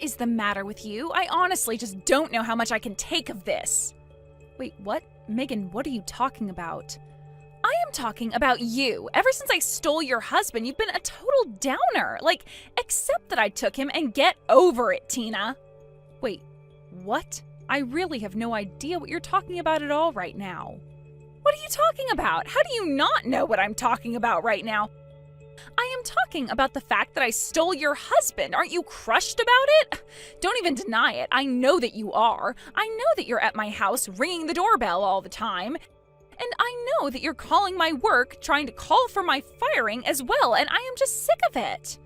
What is the matter with you? I honestly just don't know how much I can take of this. Wait, what? Megan, what are you talking about? I am talking about you. Ever since I stole your husband, you've been a total downer. Like, accept that I took him and get over it, Tina. Wait, what? I really have no idea what you're talking about at all right now. What are you talking about? How do you not know what I'm talking about right now? I am talking about the fact that I stole your husband. Aren't you crushed about it? Don't even deny it. I know that you are. I know that you're at my house ringing the doorbell all the time. And I know that you're calling my work, trying to call for my firing as well, and I am just sick of it.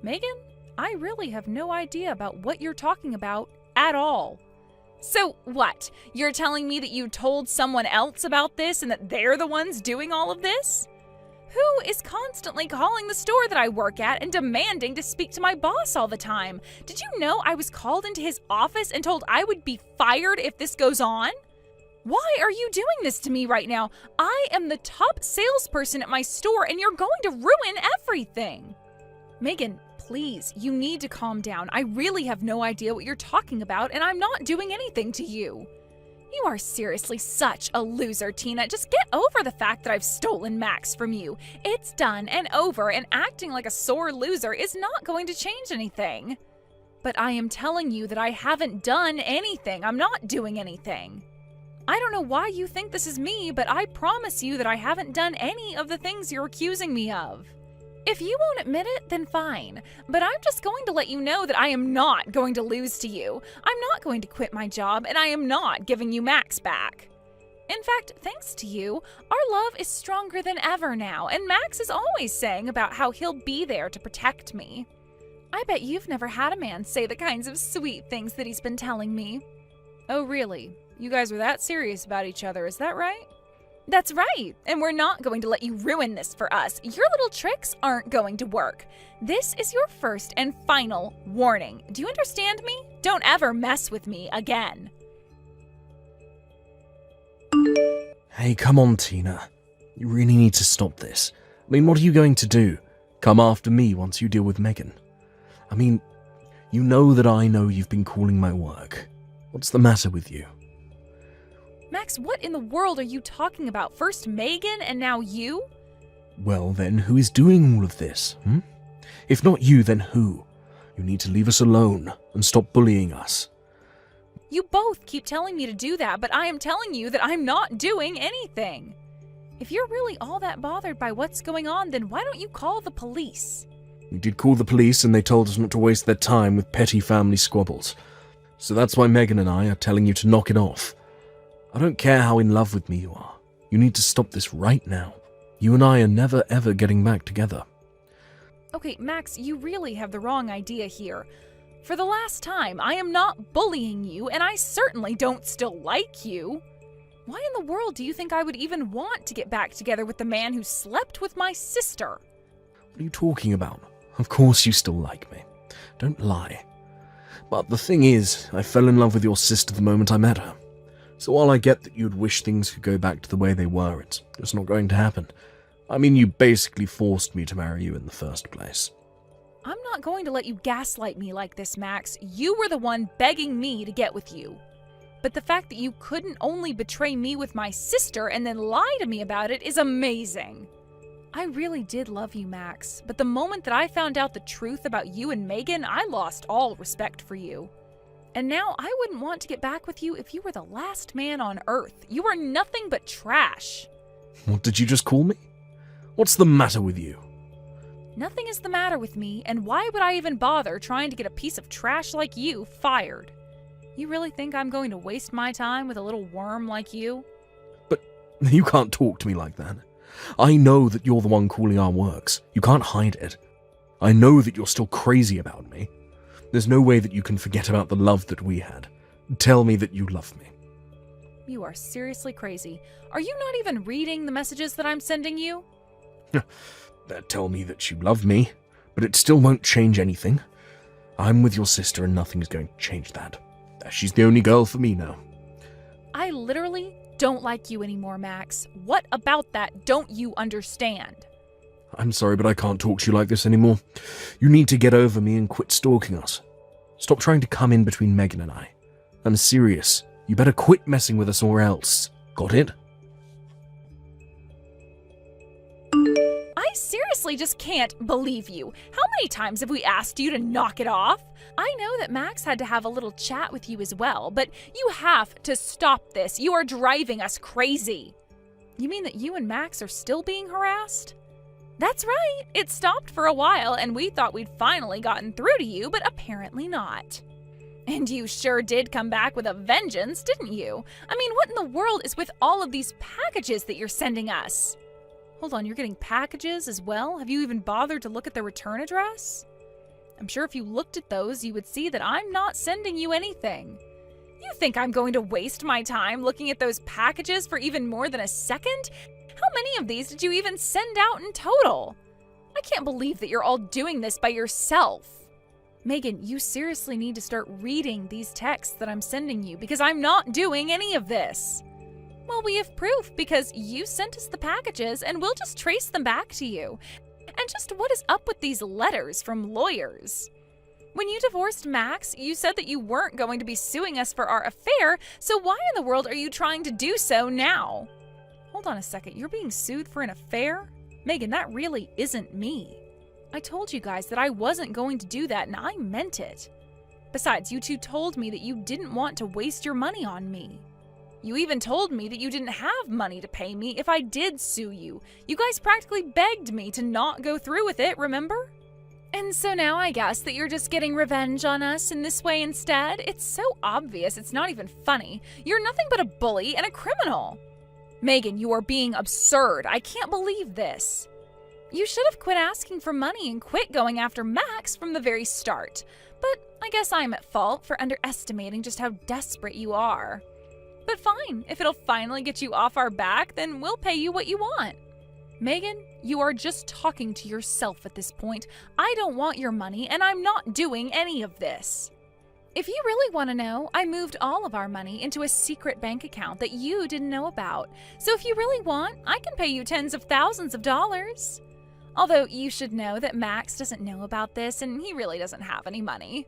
Megan, I really have no idea about what you're talking about at all. So what? You're telling me that you told someone else about this and that they're the ones doing all of this? Who is constantly calling the store that I work at and demanding to speak to my boss all the time? Did you know I was called into his office and told I would be fired if this goes on? Why are you doing this to me right now? I am the top salesperson at my store and you're going to ruin everything. Megan, please, you need to calm down. I really have no idea what you're talking about and I'm not doing anything to you. You are seriously such a loser, Tina. Just get over the fact that I've stolen Max from you. It's done and over, and acting like a sore loser is not going to change anything. But I am telling you that I haven't done anything. I'm not doing anything. I don't know why you think this is me, but I promise you that I haven't done any of the things you're accusing me of. If you won't admit it, then fine. But I'm just going to let you know that I am not going to lose to you. I'm not going to quit my job, and I am not giving you Max back. In fact, thanks to you, our love is stronger than ever now, and Max is always saying about how he'll be there to protect me. I bet you've never had a man say the kinds of sweet things that he's been telling me. Oh, really? You guys are that serious about each other, is that right? That's right, and we're not going to let you ruin this for us. Your little tricks aren't going to work. This is your first and final warning. Do you understand me? Don't ever mess with me again. Hey, come on, Tina. You really need to stop this. I mean, what are you going to do? Come after me once you deal with Megan? I mean, you know that I know you've been calling my work. What's the matter with you? Max, what in the world are you talking about? First Megan and now you? Well then, who is doing all of this? If not you, then who? You need to leave us alone and stop bullying us. You both keep telling me to do that, but I am telling you that I'm not doing anything. If you're really all that bothered by what's going on, then why don't you call the police? We did call the police and they told us not to waste their time with petty family squabbles. So that's why Megan and I are telling you to knock it off. I don't care how in love with me you are. You need to stop this right now. You and I are never ever getting back together. Okay, Max, you really have the wrong idea here. For the last time, I am not bullying you, and I certainly don't still like you. Why in the world do you think I would even want to get back together with the man who slept with my sister? What are you talking about? Of course you still like me. Don't lie. But the thing is, I fell in love with your sister the moment I met her. So while I get that you'd wish things could go back to the way they were, it's just not going to happen. I mean, you basically forced me to marry you in the first place. I'm not going to let you gaslight me like this, Max. You were the one begging me to get with you. But the fact that you couldn't only betray me with my sister and then lie to me about it is amazing. I really did love you, Max, but the moment that I found out the truth about you and Megan, I lost all respect for you. And now I wouldn't want to get back with you if you were the last man on Earth. You are nothing but trash. What did you just call me? What's the matter with you? Nothing is the matter with me, and why would I even bother trying to get a piece of trash like you fired? You really think I'm going to waste my time with a little worm like you? But you can't talk to me like that. I know that you're the one calling our works. You can't hide it. I know that you're still crazy about me. There's no way that you can forget about the love that we had. Tell me that you love me. You are seriously crazy. Are you not even reading the messages that I'm sending you? Tell me that you love me, but it still won't change anything. I'm with your sister and nothing is going to change that. She's the only girl for me now. I literally don't like you anymore, Max. What about that don't you understand? I'm sorry, but I can't talk to you like this anymore. You need to get over me and quit stalking us. Stop trying to come in between Megan and I. I'm serious. You better quit messing with us or else. Got it? I seriously just can't believe you. How many times have we asked you to knock it off? I know that Max had to have a little chat with you as well, but you have to stop this. You are driving us crazy. You mean that you and Max are still being harassed? That's right. It stopped for a while and we thought we'd finally gotten through to you, but apparently not. And you sure did come back with a vengeance, didn't you? I mean, what in the world is with all of these packages that you're sending us? Hold on, you're getting packages as well? Have you even bothered to look at the return address? I'm sure if you looked at those, you would see that I'm not sending you anything. You think I'm going to waste my time looking at those packages for even more than a second? How many of these did you even send out in total? I can't believe that you're all doing this by yourself. Megan, you seriously need to start reading these texts that I'm sending you because I'm not doing any of this. Well, we have proof because you sent us the packages and we'll just trace them back to you. And just what is up with these letters from lawyers? When you divorced Max, you said that you weren't going to be suing us for our affair, so why in the world are you trying to do so now? Hold on a second, you're being sued for an affair? Megan, that really isn't me. I told you guys that I wasn't going to do that and I meant it. Besides, you two told me that you didn't want to waste your money on me. You even told me that you didn't have money to pay me if I did sue you. You guys practically begged me to not go through with it, remember? And so now I guess that you're just getting revenge on us in this way instead? It's so obvious, it's not even funny. You're nothing but a bully and a criminal. Megan, you are being absurd. I can't believe this. You should have quit asking for money and quit going after Max from the very start. But I guess I'm at fault for underestimating just how desperate you are. But fine, if it'll finally get you off our back, then we'll pay you what you want. Megan, you are just talking to yourself at this point. I don't want your money, and I'm not doing any of this. If you really want to know, I moved all of our money into a secret bank account that you didn't know about. So if you really want, I can pay you tens of thousands of dollars. Although you should know that Max doesn't know about this, and he really doesn't have any money.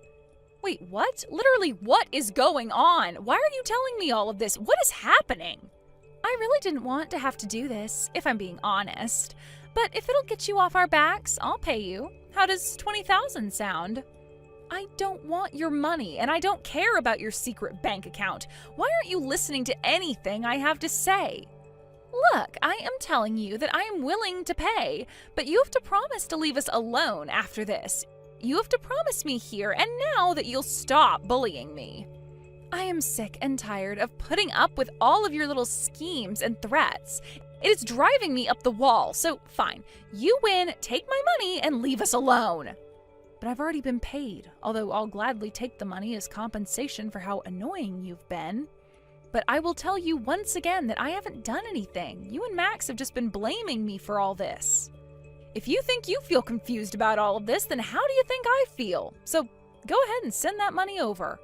Wait, what? Literally, what is going on? Why are you telling me all of this? What is happening? I really didn't want to have to do this, if I'm being honest. But if it'll get you off our backs, I'll pay you. How does $20,000 sound? I don't want your money, and I don't care about your secret bank account. Why aren't you listening to anything I have to say? Look, I am telling you that I am willing to pay, but you have to promise to leave us alone after this. You have to promise me here and now that you'll stop bullying me. I am sick and tired of putting up with all of your little schemes and threats. It is driving me up the wall, so fine. You win, take my money, and leave us alone. But I've already been paid, although I'll gladly take the money as compensation for how annoying you've been. But I will tell you once again that I haven't done anything. You and Max have just been blaming me for all this. If you think you feel confused about all of this, then how do you think I feel? So go ahead and send that money over.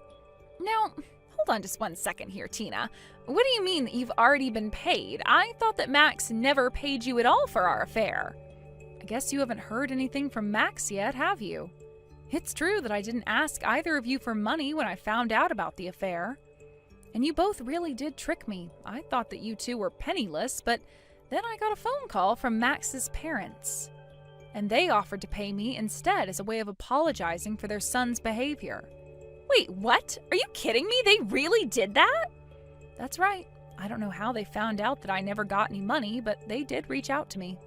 Now, hold on just one second here, Tina. What do you mean that you've already been paid? I thought that Max never paid you at all for our affair. I guess you haven't heard anything from Max yet, have you? It's true that I didn't ask either of you for money when I found out about the affair. And you both really did trick me. I thought that you two were penniless, but then I got a phone call from Max's parents. And they offered to pay me instead as a way of apologizing for their son's behavior. Wait, what? Are you kidding me? They really did that? That's right. I don't know how they found out that I never got any money, but they did reach out to me.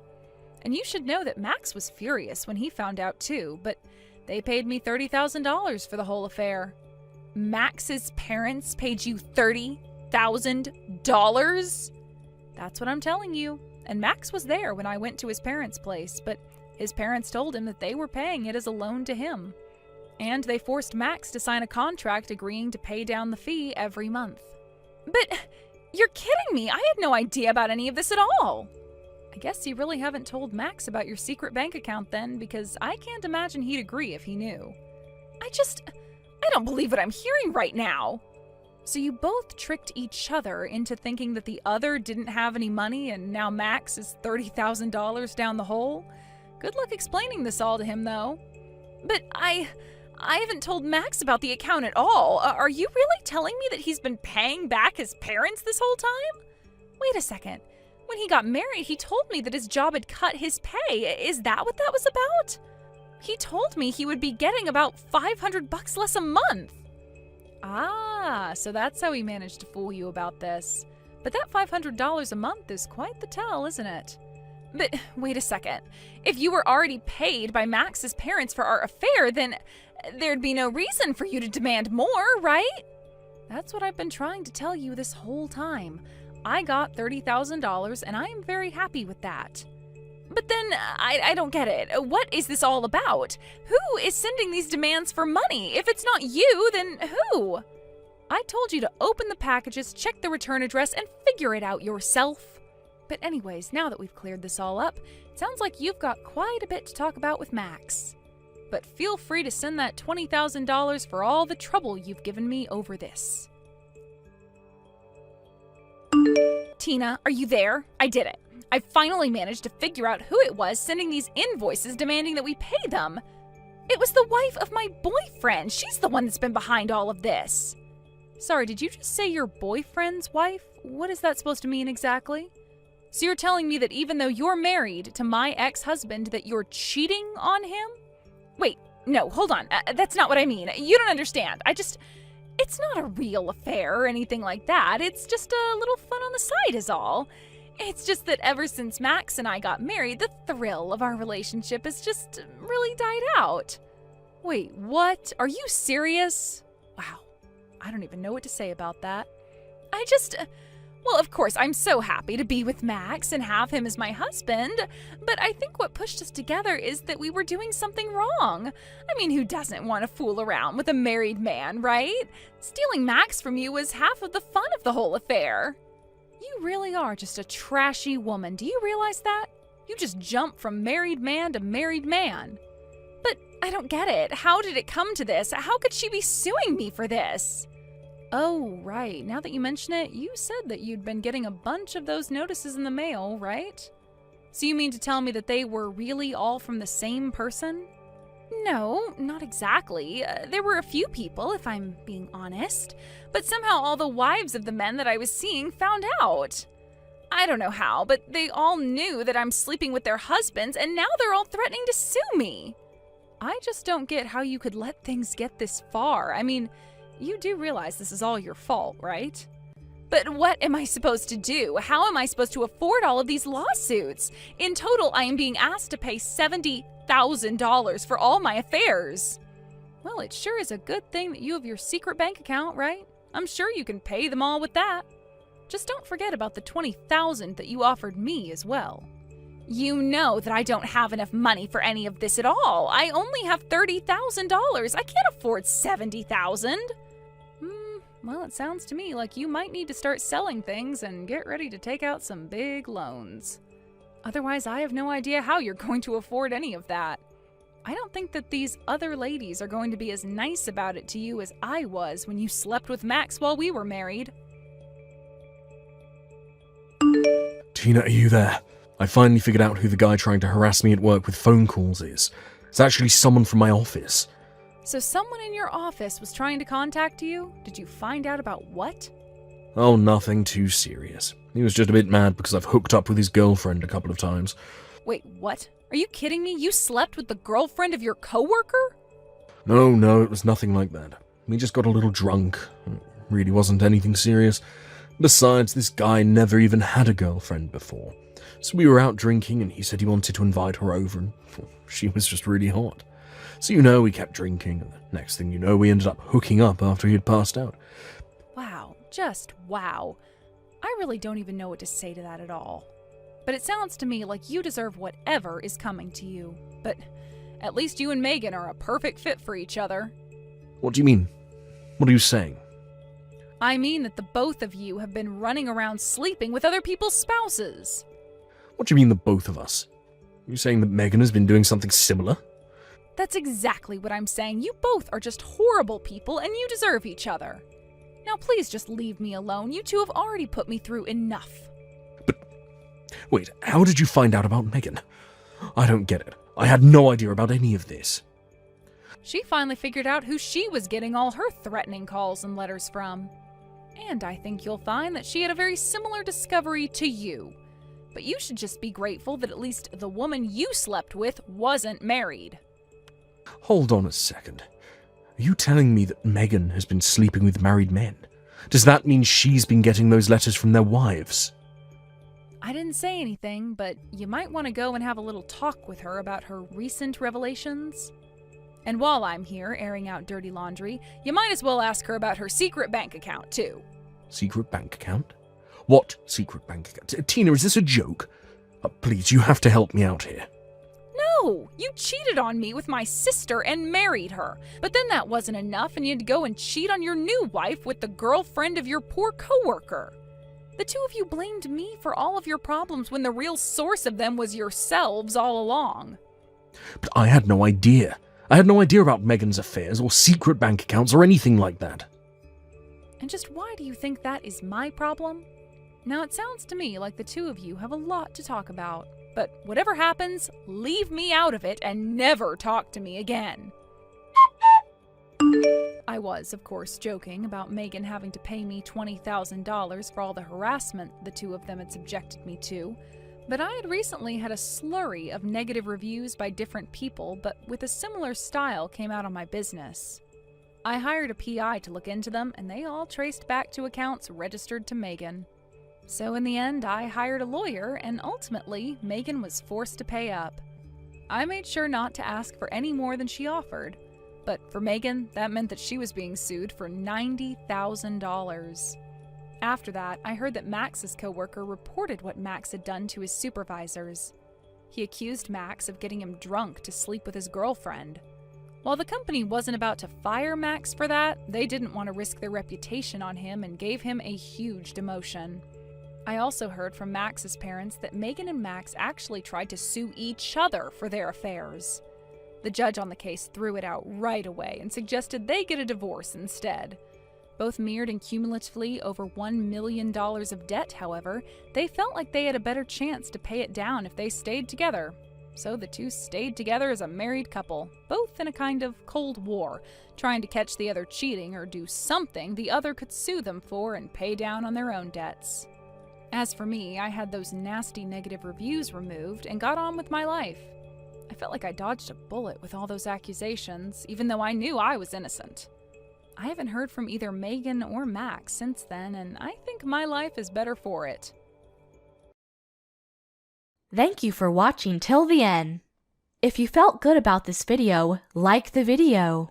And you should know that Max was furious when he found out too, but they paid me $30,000 for the whole affair. Max's parents paid you $30,000? That's what I'm telling you. And Max was there when I went to his parents' place, but his parents told him that they were paying it as a loan to him. And they forced Max to sign a contract agreeing to pay down the fee every month. But you're kidding me! I had no idea about any of this at all! I guess you really haven't told Max about your secret bank account then, because I can't imagine he'd agree if he knew. I don't believe what I'm hearing right now! So you both tricked each other into thinking that the other didn't have any money and now Max is $30,000 down the hole? Good luck explaining this all to him, though. But I I haven't told Max about the account at all. Are you really telling me that he's been paying back his parents this whole time? Wait a second. When he got married, he told me that his job had cut his pay. Is that what that was about? He told me he would be getting about $500 less a month. Ah, so that's how he managed to fool you about this. But that $500 a month is quite the tell, isn't it? But wait a second. If you were already paid by Max's parents for our affair, then there'd be no reason for you to demand more, right? That's what I've been trying to tell you this whole time. I got $30,000 and I am very happy with that. But then, I don't get it. What is this all about? Who is sending these demands for money? If it's not you, then who? I told you to open the packages, check the return address, and figure it out yourself. But anyways, now that we've cleared this all up, it sounds like you've got quite a bit to talk about with Max. But feel free to send that $20,000 for all the trouble you've given me over this. Tina, are you there? I did it. I finally managed to figure out who it was sending these invoices demanding that we pay them. It was the wife of my boyfriend. She's the one that's been behind all of this. Sorry, did you just say your boyfriend's wife? What is that supposed to mean exactly? So you're telling me that even though you're married to my ex-husband, that you're cheating on him? Wait, no, hold on. That's not what I mean. You don't understand. It's not a real affair or anything like that. It's just a little fun on the side is all. It's just that ever since Max and I got married, the thrill of our relationship has just really died out. Wait, what? Are you serious? Wow, I don't even know what to say about that. Well, of course, I'm so happy to be with Max and have him as my husband, but I think what pushed us together is that we were doing something wrong. I mean, who doesn't want to fool around with a married man, right? Stealing Max from you was half of the fun of the whole affair. You really are just a trashy woman. Do you realize that? You just jump from married man to married man. But I don't get it. How did it come to this? How could she be suing me for this? Oh, right. Now that you mention it, you said that you'd been getting a bunch of those notices in the mail, right? So you mean to tell me that they were really all from the same person? No, not exactly. There were a few people, if I'm being honest. But somehow all the wives of the men that I was seeing found out. I don't know how, but they all knew that I'm sleeping with their husbands, and now they're all threatening to sue me. I just don't get how you could let things get this far. I mean, you do realize this is all your fault, right? But what am I supposed to do? How am I supposed to afford all of these lawsuits? In total, I am being asked to pay $70,000 for all my affairs. Well, it sure is a good thing that you have your secret bank account, right? I'm sure you can pay them all with that. Just don't forget about the $20,000 that you offered me as well. You know that I don't have enough money for any of this at all. I only have $30,000. I can't afford $70,000. Well, it sounds to me like you might need to start selling things and get ready to take out some big loans. Otherwise, I have no idea how you're going to afford any of that. I don't think that these other ladies are going to be as nice about it to you as I was when you slept with Max while we were married. Tina, are you there? I finally figured out who the guy trying to harass me at work with phone calls is. It's actually someone from my office. So someone in your office was trying to contact you? Did you find out about what? Oh, nothing too serious. He was just a bit mad because I've hooked up with his girlfriend a couple of times. Wait, what? Are you kidding me? You slept with the girlfriend of your coworker? No, it was nothing like that. We just got a little drunk. It really wasn't anything serious. Besides, this guy never even had a girlfriend before. So we were out drinking and he said he wanted to invite her over and she was just really hot. So we kept drinking and the next thing you know, we ended up hooking up after he had passed out. Wow, just wow. I really don't even know what to say to that at all. But it sounds to me like you deserve whatever is coming to you. But at least you and Megan are a perfect fit for each other. What do you mean? What are you saying? I mean that the both of you have been running around sleeping with other people's spouses. What do you mean the both of us? Are you saying that Megan has been doing something similar? That's exactly what I'm saying. You both are just horrible people and you deserve each other. Now please just leave me alone. You two have already put me through enough. But wait, how did you find out about Megan? I don't get it. I had no idea about any of this. She finally figured out who she was getting all her threatening calls and letters from. And I think you'll find that she had a very similar discovery to you. But you should just be grateful that at least the woman you slept with wasn't married. Hold on a second. Are you telling me that Megan has been sleeping with married men? Does that mean she's been getting those letters from their wives? I didn't say anything, but you might want to go and have a little talk with her about her recent revelations. And while I'm here airing out dirty laundry, you might as well ask her about her secret bank account, too. Secret bank account? What secret bank account? Tina, is this a joke? Please, you have to help me out here. No! You cheated on me with my sister and married her. But then that wasn't enough, and you had to go and cheat on your new wife with the girlfriend of your poor coworker. The two of you blamed me for all of your problems when the real source of them was yourselves all along. But I had no idea. I had no idea about Megan's affairs or secret bank accounts or anything like that. And just why do you think that is my problem? Now, it sounds to me like the two of you have a lot to talk about. But whatever happens, leave me out of it and never talk to me again. I was, of course, joking about Megan having to pay me $20,000 for all the harassment the two of them had subjected me to, but I had recently had a slurry of negative reviews by different people, but with a similar style came out on my business. I hired a PI to look into them, and they all traced back to accounts registered to Megan. So in the end, I hired a lawyer, and ultimately, Megan was forced to pay up. I made sure not to ask for any more than she offered, but for Megan, that meant that she was being sued for $90,000. After that, I heard that Max's coworker reported what Max had done to his supervisors. He accused Max of getting him drunk to sleep with his girlfriend. While the company wasn't about to fire Max for that, they didn't want to risk their reputation on him and gave him a huge demotion. I also heard from Max's parents that Megan and Max actually tried to sue each other for their affairs. The judge on the case threw it out right away and suggested they get a divorce instead. Both mirrored in cumulatively over $1 million of debt, however, they felt like they had a better chance to pay it down if they stayed together. So the two stayed together as a married couple, both in a kind of Cold War, trying to catch the other cheating or do something the other could sue them for and pay down on their own debts. As for me, I had those nasty negative reviews removed and got on with my life. I felt like I dodged a bullet with all those accusations, even though I knew I was innocent. I haven't heard from either Megan or Max since then, and I think my life is better for it. Thank you for watching till the end. If you felt good about this video, like the video.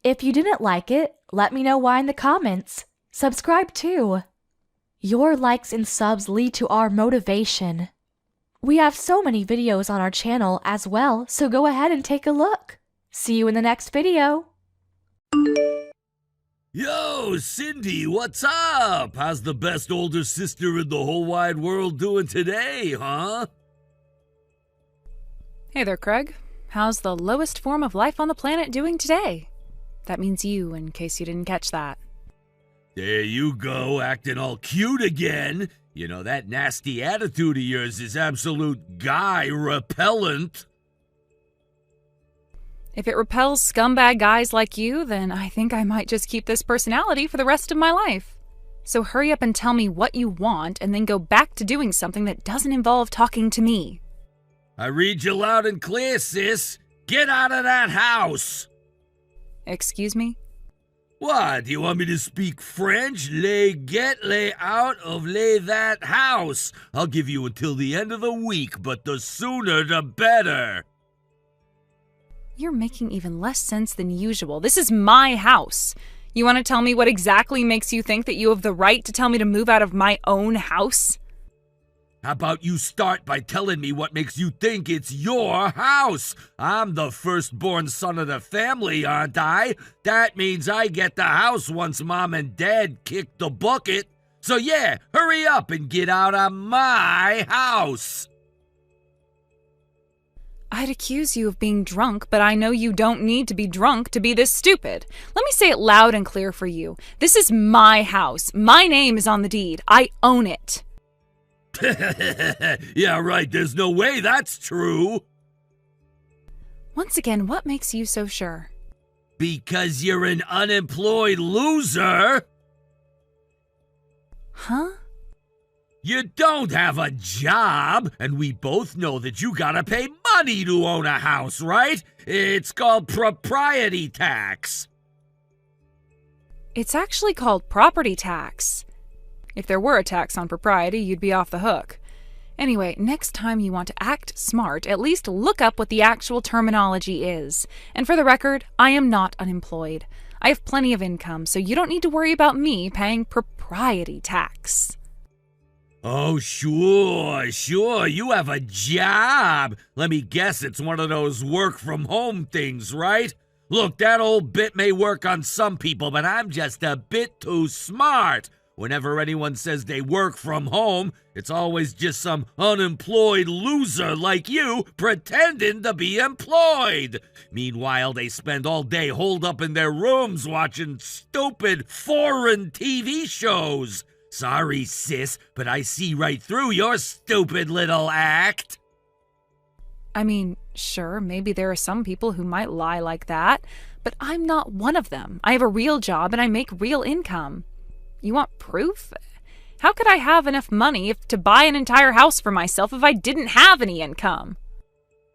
If you didn't like it, let me know why in the comments. Subscribe too. Your likes and subs lead to our motivation. We have so many videos on our channel as well, so go ahead and take a look. See you in the next video. Yo, Cindy, what's up? How's the best older sister in the whole wide world doing today, huh? Hey there, Craig. How's the lowest form of life on the planet doing today? That means you, in case you didn't catch that. There you go, acting all cute again. You know, that nasty attitude of yours is absolute guy repellent. If it repels scumbag guys like you, then I think I might just keep this personality for the rest of my life. So hurry up and tell me what you want, and then go back to doing something that doesn't involve talking to me. I read you loud and clear, sis. Get out of that house. Excuse me? What, do you want me to speak French? Lay out of lay that house. I'll give you until the end of the week, but the sooner the better. You're making even less sense than usual. This is my house. You want to tell me what exactly makes you think that you have the right to tell me to move out of my own house? How about you start by telling me what makes you think it's your house? I'm the firstborn son of the family, aren't I? That means I get the house once Mom and Dad kick the bucket. So yeah, hurry up and get out of my house. I'd accuse you of being drunk, but I know you don't need to be drunk to be this stupid. Let me say it loud and clear for you. This is my house. My name is on the deed. I own it. Yeah, right. There's no way that's true. Once again, what makes you so sure? Because you're an unemployed loser. Huh? You don't have a job, and we both know that you gotta pay money to own a house, right? It's called propriety tax. It's actually called property tax. If there were a tax on propriety, you'd be off the hook. Anyway, next time you want to act smart, at least look up what the actual terminology is. And for the record, I am not unemployed. I have plenty of income, so you don't need to worry about me paying propriety tax. Oh, sure, you have a job. Let me guess, it's one of those work-from-home things, right? Look, that old bit may work on some people, but I'm just a bit too smart. Whenever anyone says they work from home, it's always just some unemployed loser like you pretending to be employed. Meanwhile, they spend all day holed up in their rooms watching stupid foreign TV shows. Sorry, sis, but I see right through your stupid little act. I mean, sure, maybe there are some people who might lie like that, but I'm not one of them. I have a real job and I make real income. You want proof? How could I have enough money to buy an entire house for myself if I didn't have any income?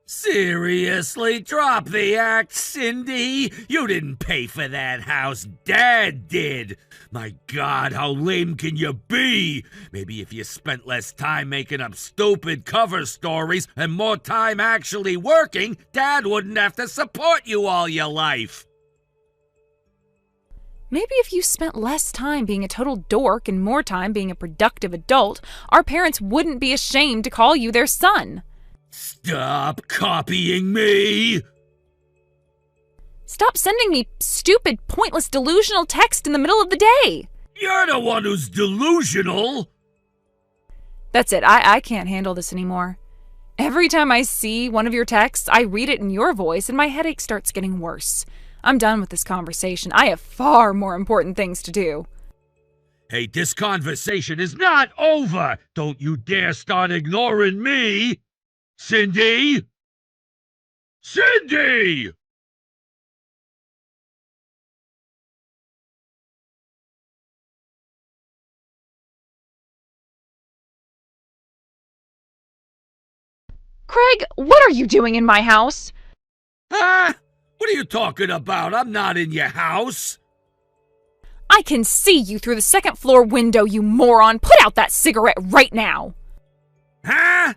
Seriously, drop the act, Cindy. You didn't pay for that house. Dad did. My God, how lame can you be? Maybe if you spent less time making up stupid cover stories and more time actually working, Dad wouldn't have to support you all your life. Maybe if you spent less time being a total dork and more time being a productive adult, our parents wouldn't be ashamed to call you their son. Stop copying me! Stop sending me stupid, pointless, delusional text in the middle of the day. You're the one who's delusional. That's it. I can't handle this anymore. Every time I see one of your texts, I read it in your voice and my headache starts getting worse. I'm done with this conversation. I have far more important things to do. Hey, this conversation is not over. Don't you dare start ignoring me. Cindy? Cindy! Craig, what are you doing in my house? Huh? What are you talking about? I'm not in your house. I can see you through the second floor window, you moron. Put out that cigarette right now. Huh?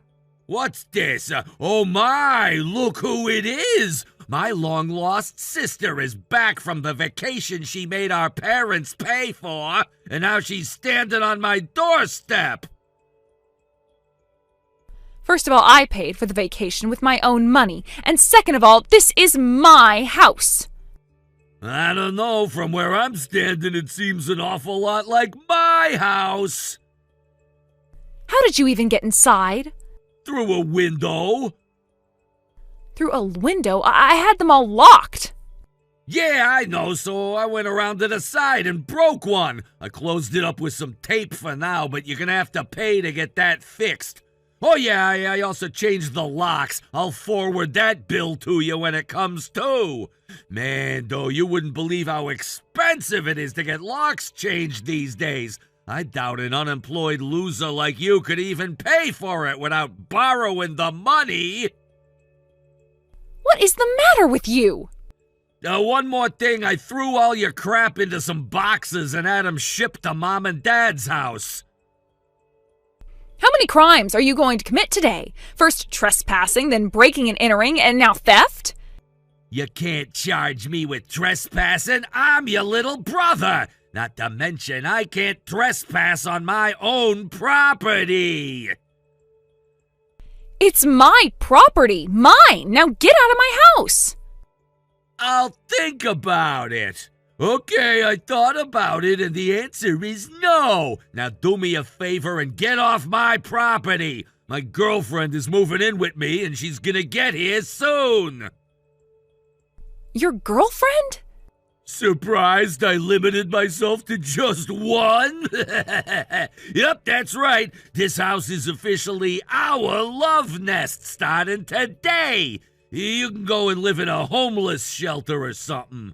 What's this? Oh my, look who it is! My long-lost sister is back from the vacation she made our parents pay for, and now she's standing on my doorstep. First of all, I paid for the vacation with my own money, and second of all, this is my house. I don't know, from where I'm standing it seems an awful lot like my house. How did you even get inside? Through a window. Through a window? I had them all locked. Yeah, I know, so I went around to the side and broke one. I closed it up with some tape for now, but you're gonna have to pay to get that fixed. Oh yeah, I also changed the locks. I'll forward that bill to you when it comes to. Man, though, you wouldn't believe how expensive it is to get locks changed these days. I doubt an unemployed loser like you could even pay for it without borrowing the money. What is the matter with you? One more thing, I threw all your crap into some boxes and had them shipped to Mom and Dad's house. How many crimes are you going to commit today? First trespassing, then breaking and entering, and now theft? You can't charge me with trespassing. I'm your little brother. Not to mention, I can't trespass on my own property. It's my property. Mine. Now get out of my house. I'll think about it. Okay, I thought about it, and the answer is no. Now do me a favor and get off my property. My girlfriend is moving in with me, and she's gonna get here soon. Your girlfriend? Surprised I limited myself to just one? Yep, that's right. This house is officially our love nest starting today. You can go and live in a homeless shelter or something.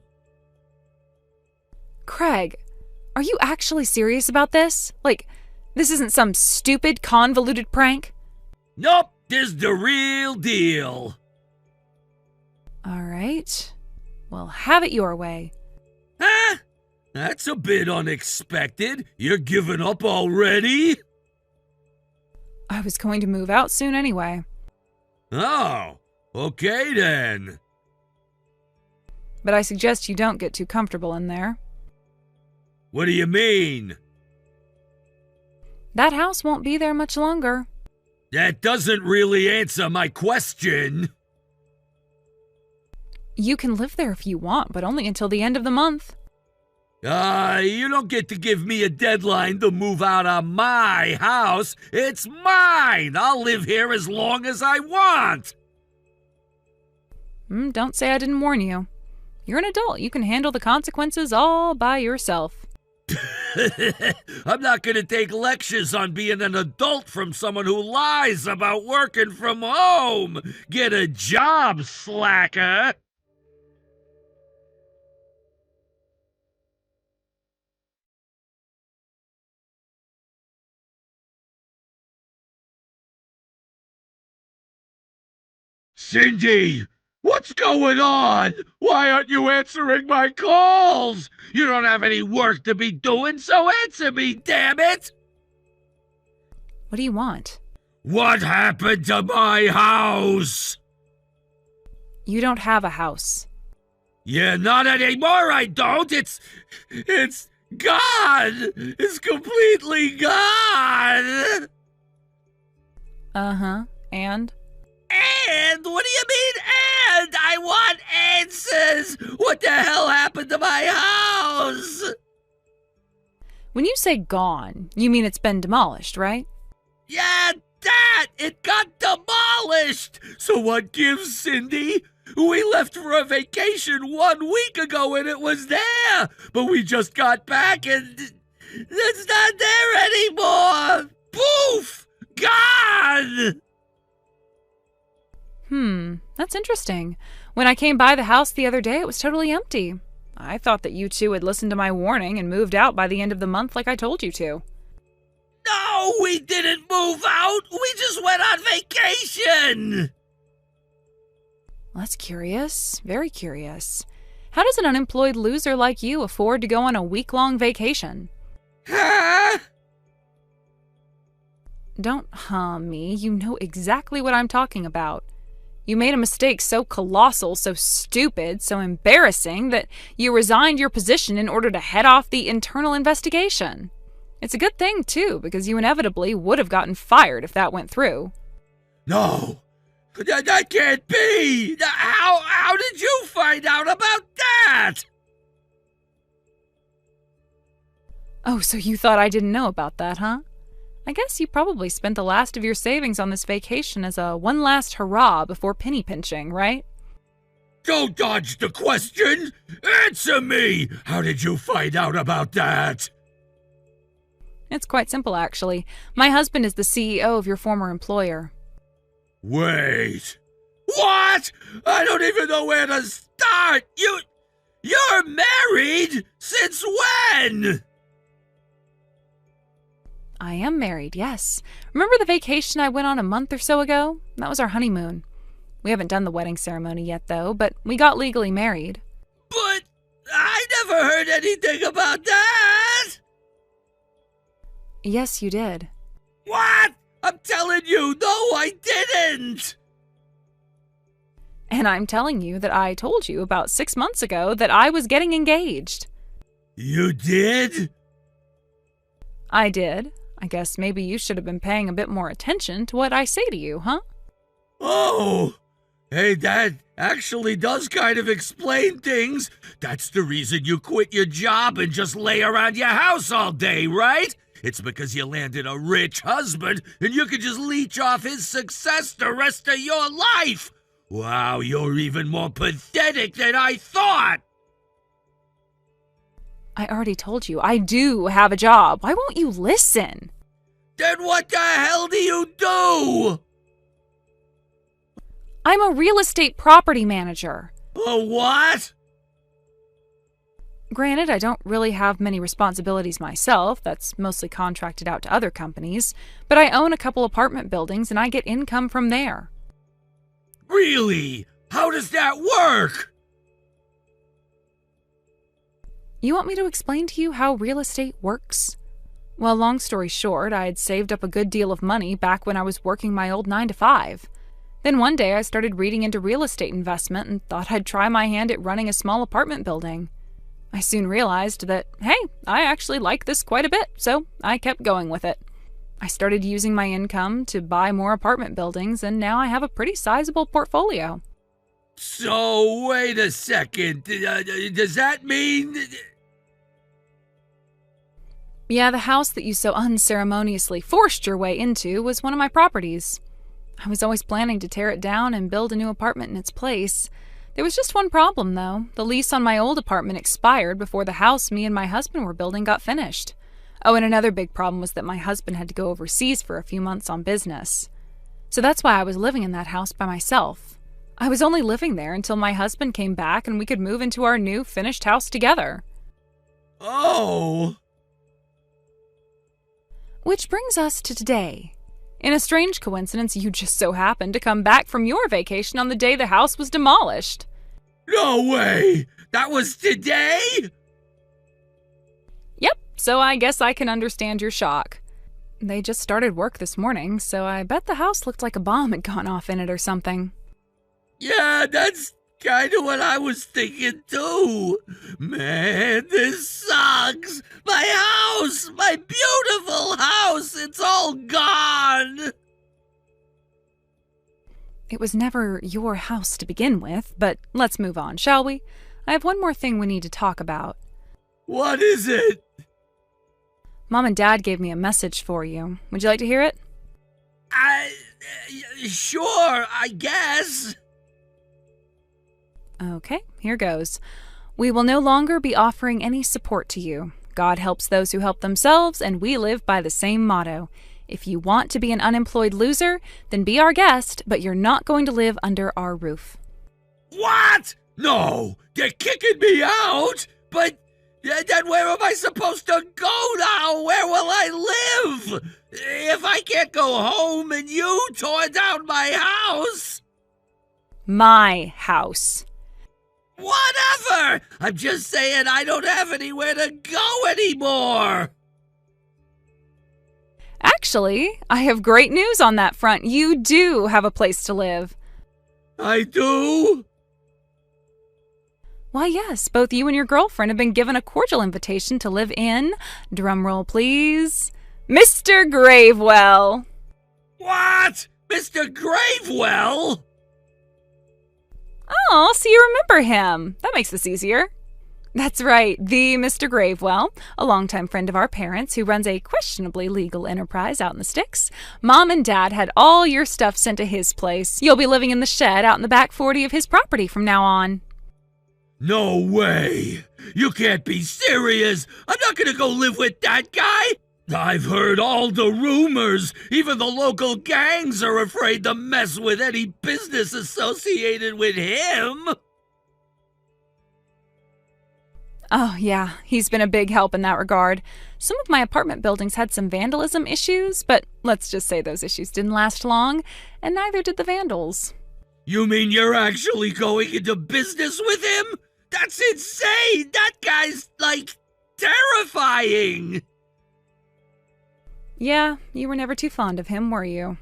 Craig, are you actually serious about this? Like, this isn't some stupid, convoluted prank? Nope, this is the real deal. All right. Well, have it your way. Huh? That's a bit unexpected. You're giving up already? I was going to move out soon anyway. Oh, okay then. But I suggest you don't get too comfortable in there. What do you mean? That house won't be there much longer. That doesn't really answer my question. You can live there if you want, but only until the end of the month. You don't get to give me a deadline to move out of my house. It's mine. I'll live here as long as I want. Don't say I didn't warn you. You're an adult. You can handle the consequences all by yourself. I'm not going to take lectures on being an adult from someone who lies about working from home. Get a job, slacker. Cindy, what's going on? Why aren't you answering my calls? You don't have any work to be doing, so answer me, damn it! What do you want? What happened to my house? You don't have a house. Yeah, not anymore, I don't. It's gone. It's completely gone. Uh-huh. And? And? What do you mean, and? I want answers! What the hell happened to my house? When you say gone, you mean it's been demolished, right? Yeah, that! It got demolished! So what gives, Cindy? We left for a vacation 1 week ago and it was there! But we just got back and it's not there anymore! Poof! Gone! That's interesting. When I came by the house the other day, it was totally empty. I thought that you two had listened to my warning and moved out by the end of the month like I told you to. No, we didn't move out! We just went on vacation! That's curious. Very curious. How does an unemployed loser like you afford to go on a week-long vacation? Huh? Don't me. You know exactly what I'm talking about. You made a mistake so colossal, so stupid, so embarrassing that you resigned your position in order to head off the internal investigation. It's a good thing, too, because you inevitably would have gotten fired if that went through. No! That can't be! How did you find out about that? Oh, so you thought I didn't know about that, huh? I guess you probably spent the last of your savings on this vacation as a one last hurrah before penny pinching, right? Don't dodge the question! Answer me! How did you find out about that? It's quite simple, actually. My husband is the CEO of your former employer. Wait. What? I don't even know where to start! You're married? Since when? I am married, yes. Remember the vacation I went on a month or so ago? That was our honeymoon. We haven't done the wedding ceremony yet, though, but we got legally married. But I never heard anything about that! Yes, you did. What? I'm telling you, no, I didn't! And I'm telling you that I told you about 6 months ago that I was getting engaged. You did? I did. I guess maybe you should have been paying a bit more attention to what I say to you, huh? Oh! Hey, that actually does kind of explain things. That's the reason you quit your job and just lay around your house all day, right? It's because you landed a rich husband and you could just leech off his success the rest of your life. Wow, you're even more pathetic than I thought. I already told you, I do have a job. Why won't you listen? Then what the hell do you do? I'm a real estate property manager. A what? Granted, I don't really have many responsibilities myself, that's mostly contracted out to other companies, but I own a couple apartment buildings and I get income from there. Really? How does that work? You want me to explain to you how real estate works? Well, long story short, I had saved up a good deal of money back when I was working my old 9-to-5. Then one day I started reading into real estate investment and thought I'd try my hand at running a small apartment building. I soon realized that, hey, I actually like this quite a bit, so I kept going with it. I started using my income to buy more apartment buildings, and now I have a pretty sizable portfolio. So, wait a second. Does that mean... Yeah, the house that you so unceremoniously forced your way into was one of my properties. I was always planning to tear it down and build a new apartment in its place. There was just one problem, though. The lease on my old apartment expired before the house me and my husband were building got finished. Oh, and another big problem was that my husband had to go overseas for a few months on business. So that's why I was living in that house by myself. I was only living there until my husband came back and we could move into our new finished house together. Oh! Which brings us to today. In a strange coincidence, you just so happened to come back from your vacation on the day the house was demolished. No way! That was today? Yep, so I guess I can understand your shock. They just started work this morning, so I bet the house looked like a bomb had gone off in it or something. Yeah, that's kind of what I was thinking too. Man, this sucks. My house, my beautiful house, it's all gone. It was never your house to begin with, but let's move on, shall we? I have one more thing we need to talk about. What is it? Mom and Dad gave me a message for you. Would you like to hear it? Sure, I guess. Okay, here goes. We will no longer be offering any support to you. God helps those who help themselves, and we live by the same motto. If you want to be an unemployed loser, then be our guest, but you're not going to live under our roof. What? No, they're kicking me out? But then where am I supposed to go now? Where will I live? If I can't go home and you tore down my house? My house. Whatever! I'm just saying I don't have anywhere to go anymore! Actually, I have great news on that front. You do have a place to live. I do? Why, yes, both you and your girlfriend have been given a cordial invitation to live in, drumroll please, Mr. Gravewell. What? Mr. Gravewell? Oh, so you remember him. That makes this easier. That's right, the Mr. Gravewell, a longtime friend of our parents who runs a questionably legal enterprise out in the sticks. Mom and Dad had all your stuff sent to his place. You'll be living in the shed out in the back 40 of his property from now on. No way! You can't be serious! I'm not gonna go live with that guy! I've heard all the rumors. Even the local gangs are afraid to mess with any business associated with him. Oh, yeah, he's been a big help in that regard. Some of my apartment buildings had some vandalism issues, but let's just say those issues didn't last long, and neither did the vandals. You mean you're actually going into business with him? That's insane! That guy's, terrifying! Yeah, you were never too fond of him, were you?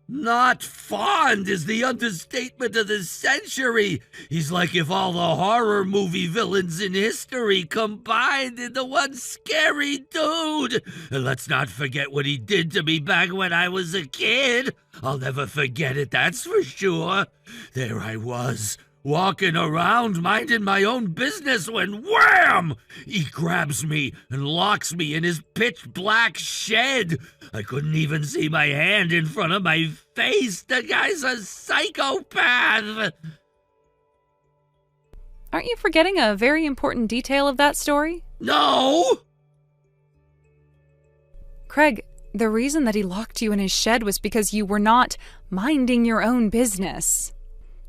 Not fond is the understatement of the century. He's like if all the horror movie villains in history combined into one scary dude. And let's not forget what he did to me back when I was a kid. I'll never forget it, that's for sure. There I was, walking around minding my own business when wham! He grabs me and locks me in his pitch black shed. I couldn't even see my hand in front of my face. The guy's a psychopath. Aren't you forgetting a very important detail of that story? No! Craig, the reason that he locked you in his shed was because you were not minding your own business.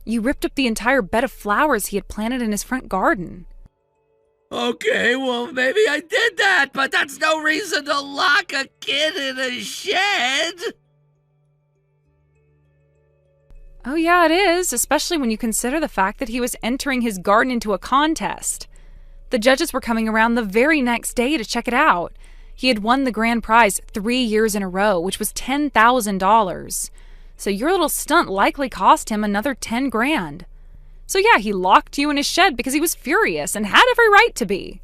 You ripped up the entire bed of flowers he had planted in his front garden. Okay, well, maybe I did that, but that's no reason to lock a kid in a shed. Oh, yeah, it is, especially when you consider the fact that he was entering his garden into a contest. The judges were coming around the very next day to check it out. He had won the grand prize 3 years in a row, which was $10,000. So your little stunt likely cost him another 10 grand. So yeah, he locked you in his shed because he was furious and had every right to be.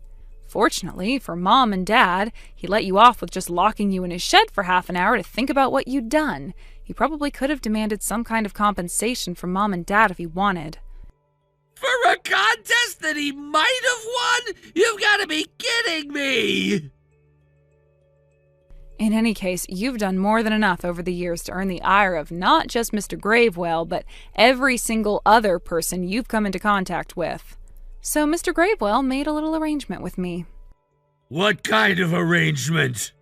Fortunately for Mom and Dad, he let you off with just locking you in his shed for half an hour to think about what you'd done. He probably could have demanded some kind of compensation from Mom and Dad if he wanted. For a contest that he might have won? You've got to be kidding me! In any case, you've done more than enough over the years to earn the ire of not just Mr. Gravewell, but every single other person you've come into contact with. So Mr. Gravewell made a little arrangement with me. What kind of arrangement?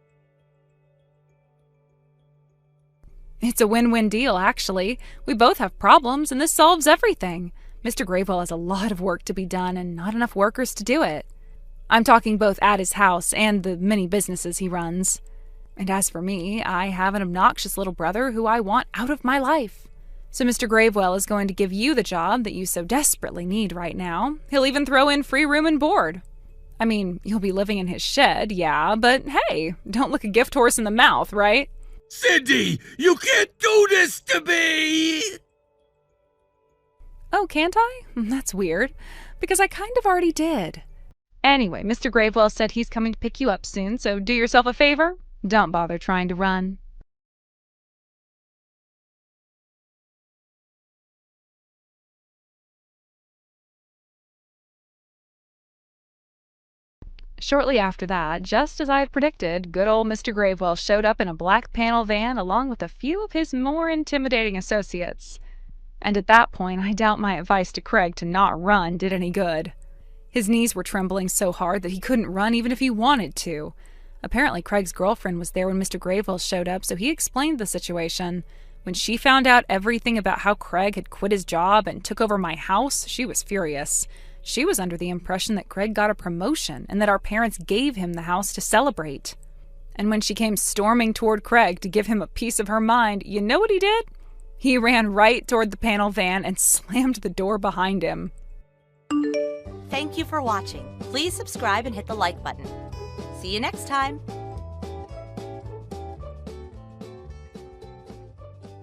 It's a win-win deal, actually. We both have problems, and this solves everything. Mr. Gravewell has a lot of work to be done and not enough workers to do it. I'm talking both at his house and the many businesses he runs. And as for me, I have an obnoxious little brother who I want out of my life. So Mr. Gravewell is going to give you the job that you so desperately need right now. He'll even throw in free room and board. I mean, you'll be living in his shed, yeah, but hey, don't look a gift horse in the mouth, right? Cindy, you can't do this to me! Oh, can't I? That's weird, because I kind of already did. Anyway, Mr. Gravewell said he's coming to pick you up soon, so do yourself a favor. Don't bother trying to run. Shortly after that, just as I had predicted, good old Mr. Gravewell showed up in a black panel van along with a few of his more intimidating associates. And at that point, I doubt my advice to Craig to not run did any good. His knees were trembling so hard that he couldn't run even if he wanted to. Apparently, Craig's girlfriend was there when Mr. Gravewell showed up, so he explained the situation. When she found out everything about how Craig had quit his job and took over my house, she was furious. She was under the impression that Craig got a promotion and that our parents gave him the house to celebrate. And when she came storming toward Craig to give him a piece of her mind, you know what he did? He ran right toward the panel van and slammed the door behind him. Thank you for watching. Please subscribe and hit the like button. See you next time.